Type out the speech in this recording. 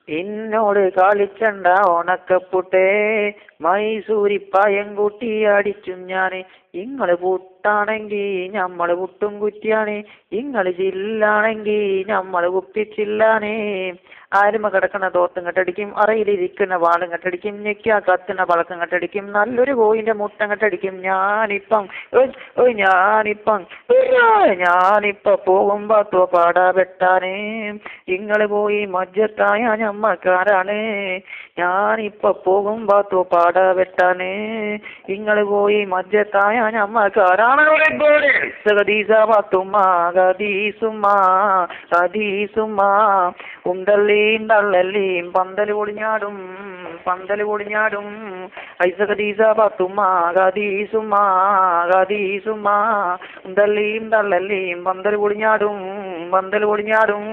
എന്നോട് കളിച്ചണ്ട ഉണക്കപ്പുട്ടേ, മൈസൂരിപ്പായം കൂട്ടി അടിച്ചും ഞാന്. ഇങ്ങള് പുട്ടാണെങ്കി ഞമ്മള് പുട്ടും കുറ്റിയാണ്, ഇങ്ങള് ചില്ലാണെങ്കി ഞമ്മള് കുപ്പിച്ചില്ലാനേ. ആരുമ കിടക്കണ തോർത്തും കെട്ടടിക്കും, അറയിലിരിക്കുന്ന വാളും കെട്ടടിക്കും, ഞെക്കാ കത്തുന്ന പളക്കം കെട്ടടിക്കും, നല്ലൊരു കോയിന്റെ മുട്ടം കെട്ടടിക്കും. ഞാനിപ്പം പോകുമ്പോ പാടാ വെട്ടാനേ. ഇങ്ങള് പോയി മജ്ജത്തായ ഞമ്മക്കാരാണ്. ഞാനിപ്പൊ പോകുമ്പോ പാടാ വെട്ടാനേ. ഇങ്ങള് പോയി മജ്ജത്തായ ഞമ്മക്കാരാണ്. ഉണ്ടല്ലീം തള്ളല്ലീം പന്തല് പൊളിഞ്ഞാടും, പന്തല് പൊളിഞ്ഞാടും. ഐസകദീസ പത്തുമ്മ ഗദീസുമ്മ ഉണ്ടല്ലീം തള്ളല്ലീം പന്തല് പൊളിഞ്ഞാടും, പന്തല് പൊളിഞ്ഞാടും.